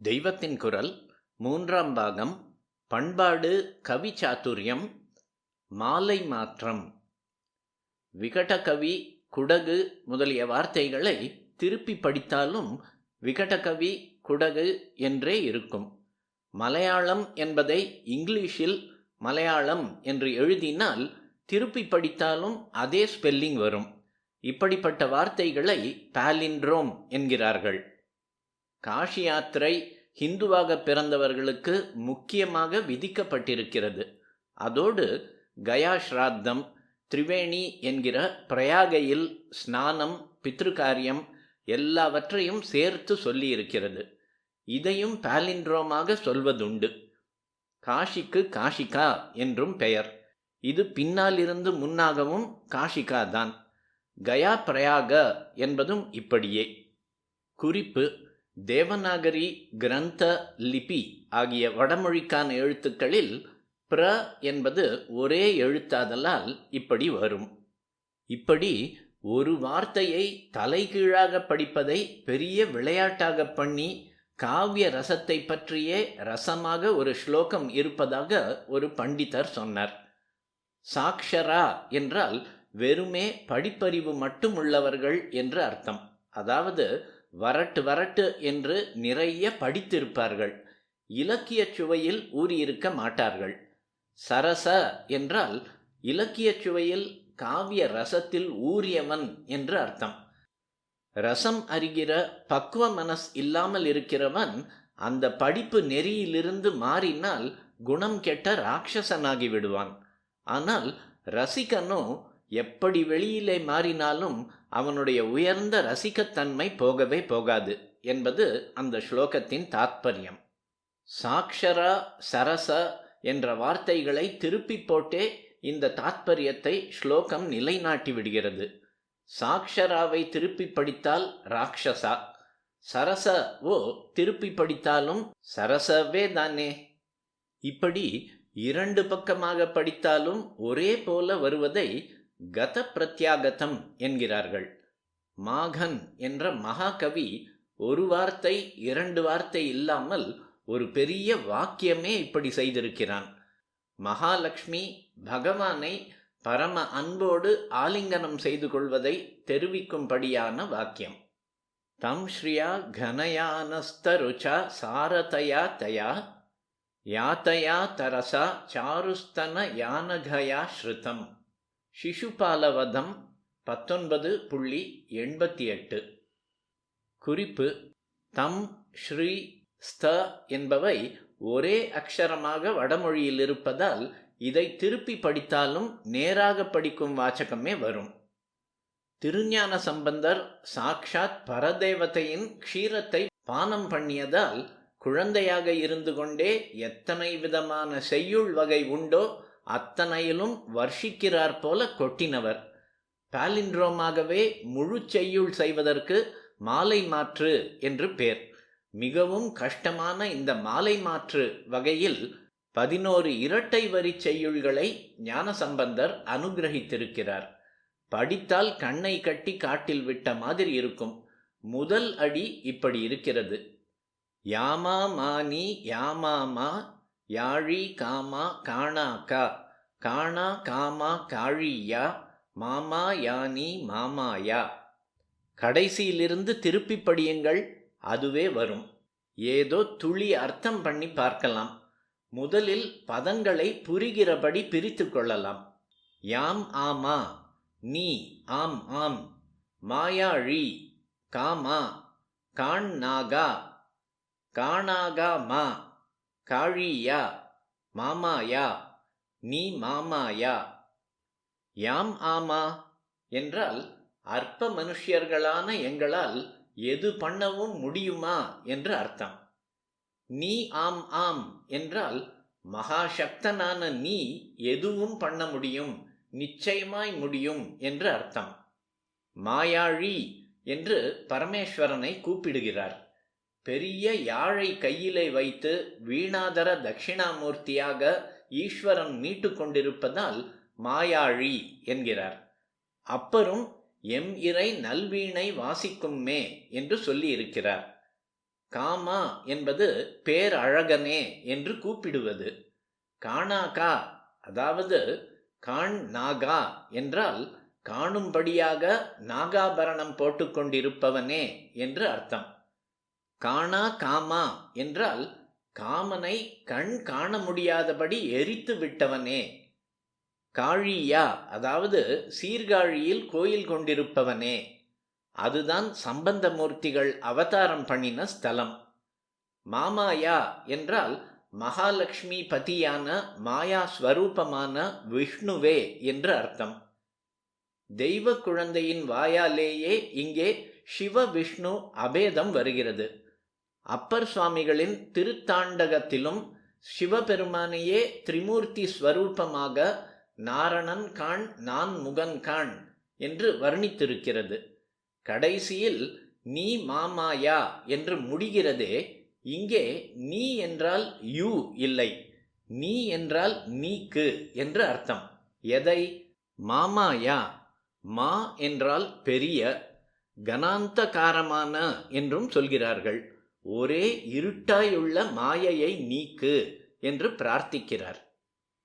தெய்வத்தின் குரல் மூன்றாம் பாகம். பண்பாடு கவி சாதுரியம். மாலை மாற்றம். விகடகவி குடகு முதலிய வார்த்தைகளை திருப்பி படித்தாலும் விகடகவி குடகு என்றே இருக்கும். மலையாளம் என்பதை இங்கிலீஷில் மலையாளம் என்று எழுதினால் திருப்பி படித்தாலும் அதே ஸ்பெல்லிங் வரும். இப்படிப்பட்ட வார்த்தைகளை பாலிண்ட்ரோம் என்கிறார்கள். காஷி யாத்திரை ஹிந்துவாக பிறந்தவர்களுக்கு முக்கியமாக விதிக்கப்பட்டிருக்கிறது. அதோடு கயா ஸ்ராத்தம், திரிவேணி என்கிற பிரயாகையில் ஸ்நானம், பித்ருகாரியம் எல்லாவற்றையும் சேர்த்து சொல்லியிருக்கிறது. இதையும் பாலிண்ட்ரோமாக சொல்வதுண்டு. காஷிக்கு காஷிகா என்றும் பெயர். இது பின்னாலிருந்து முன்னாகவும் காஷிகா தான். கயா பிரயாக என்பதும் இப்படியே. குறிப்பு: தேவநாகரி, கிரந்த லிபி ஆகிய வடமொழிக்கான எழுத்துக்களில் பிர என்பது ஒரே எழுத்தாதலால் இப்படி வரும். இப்படி ஒரு வார்த்தையை தலைகீழாக படிப்பதை பெரிய விளையாட்டாக பண்ணி காவிய ரசத்தை பற்றியே ரசமாக ஒரு ஸ்லோகம் இருப்பதாக ஒரு பண்டிதர் சொன்னார். சாக்ஷரா என்றால் வெறுமே படிப்பறிவு மட்டும் உள்ளவர்கள் என்று அர்த்தம். அதாவது வரட்டு வரட்டு என்று நிறைய படித்திருப்பார்கள், இலக்கிய சுவையில் ஊறியிருக்க மாட்டார்கள். சரச என்றால் இலக்கிய சுவையில் காவிய ரசத்தில் ஊறியவன் என்று அர்த்தம். ரசம் அறிகிற பக்குவ மனஸ் இல்லாமல் இருக்கிறவன் அந்த படிப்பு நெறியிலிருந்து மாறினால் குணம் கெட்ட ராட்சசனாகி விடுவான். ஆனால் ரசிகனோ எப்படி வெளியிலே மாறினாலும் அவனுடைய உயர்ந்த ரசிக்கத்தன்மை போகவே போகாது என்பது அந்த ஸ்லோகத்தின் தாத்பரியம். சாக்ஷரா, சரச என்ற வார்த்தைகளை திருப்பி போட்டே இந்த தாத்பரியத்தை ஸ்லோகம் நிலைநாட்டி விடுகிறது. சாக்ஷராவை திருப்பி படித்தால் ராட்சசா, சரசவோ திருப்பி படித்தாலும் சரசவே தானே. இப்படி இரண்டு பக்கமாக படித்தாலும் ஒரே போல வருவதை கத பிரத்யாகதம் என்கிறார்கள். மாகன் என்ற மகாகவி ஒரு வார்த்தை இரண்டு வார்த்தை இல்லாமல் ஒரு பெரிய வாக்கியமே இப்படி செய்திருக்கிறான். மகாலட்சுமி பகவானை பரம அன்போடு ஆலிங்கனம் செய்து கொள்வதை தெரிவிக்கும்படியான வாக்கியம். தம் ஸ்ரீயா கனயானஸ்தருச்சா சாரதயா தயா யாத்தயா தரசா சாருஸ்தன யானகயா ஸ்ருதம். சிசுபாலவதம் 19.88. குறிப்பு: தம், ஸ்ரீ, ஸ்த என்பவை ஒரே அக்ஷரமாக வடமொழியில் இருப்பதால் இதை திருப்பி படித்தாலும் நேராக படிக்கும் வாசகமே வரும். திருஞான சம்பந்தர் சாக்ஷாத் பரதேவதையின் க்ஷீரத்தை பானம் பண்ணியதால் குழந்தையாக இருந்து கொண்டே எத்தனை விதமான செய்யுள் வகை உண்டோ அத்தனையிலும் வர்ஷிக்கிறார் போல கொட்டினவர். பாலிண்ட்ரோமாகவே முழு செய்யுள் செய்வதற்கு மாலை மாற்று என்று பேர். மிகவும் கஷ்டமான இந்த மாலை மாற்று வகையில் 11 இரட்டை வரி செய்யுள்களை ஞானசம்பந்தர் அனுகிரகித்திருக்கிறார். படித்தால் கண்ணை கட்டி காட்டில் விட்ட மாதிரி இருக்கும். முதல் அடி இப்படி இருக்கிறது: யாமா மானி யாமாமா யாழி காமா காணாக்கா காணா காமா காழியா மாமா யானி மாமாயா. கடைசியிலிருந்து திருப்பி படியுங்கள், அதுவே வரும். ஏதோ துளி அர்த்தம் பண்ணி பார்க்கலாம். முதலில் பதங்களை புரிகிறபடி பிரித்து கொள்ளலாம். யாம் ஆமா, நீ ஆம் ஆம், மாயாழி காமா, காண் நாகா காணாகா மா, காழியா மாமாயா, நீ மாமாயா. யாம் ஆமா என்றால் அற்ப மனுஷியர்களான எங்களால் எது பண்ணவும் முடியுமா என்று அர்த்தம். நீ ஆம் ஆம் என்றால் மகாசக்தனான நீ எதுவும் பண்ண முடியும், நிச்சயமாய் முடியும் என்று அர்த்தம். மாயாழி என்று பரமேஸ்வரனை கூப்பிடுகிறார். பெரிய யாழை கையிலே வைத்து வீணாதர தட்சிணாமூர்த்தியாக ஈஸ்வரன் மீட்டு கொண்டிருப்பதால் மாயாழி என்கிறார். அப்பரும் எம் இறை நல்வீணை வாசிக்கும்மே என்று சொல்லி இருக்கிறார். காமா என்பது பேரழகனே என்று கூப்பிடுவது. காணாகா, அதாவது காண் நாகா என்றால் காணும்படியாக நாகாபரணம் போட்டுக்கொண்டிருப்பவனே என்று அர்த்தம். காணா காமா என்றால் காமனை கண் காண முடியாதபடி எரித்து விட்டவனே. காழியா, அதாவது சீர்காழியில் கோயில் கொண்டிருப்பவனே. அதுதான் சம்பந்தமூர்த்திகள் அவதாரம் பண்ணின ஸ்தலம். மாமாயா என்றால் மகாலட்சுமி பதியான மாயா ஸ்வரூபமான விஷ்ணுவே என்று அர்த்தம். தெய்வ குழந்தையின் வாயாலேயே இங்கே சிவ விஷ்ணு அபேதம் வருகிறது. அப்பர் சுவாமிகளின் திருத்தாண்டகத்திலும் சிவபெருமானையே திரிமூர்த்தி ஸ்வரூபமாக நாரணன் காண் நான் முகன் காண் என்று வர்ணித்திருக்கிறது. கடைசியில் நீ மாமாயா என்று முடிகிறதே, இங்கே நீ என்றால் யூ இல்லை, நீ என்றால் நீக்கு என்று அர்த்தம். எதை? மாமாயா. மா என்றால் பெரிய, கனாந்தகாரமான என்றும் சொல்கிறார்கள். ஒரே இருட்டாயுள்ள மாயையை நீக்கு என்று பிரார்த்திக்கிறார்.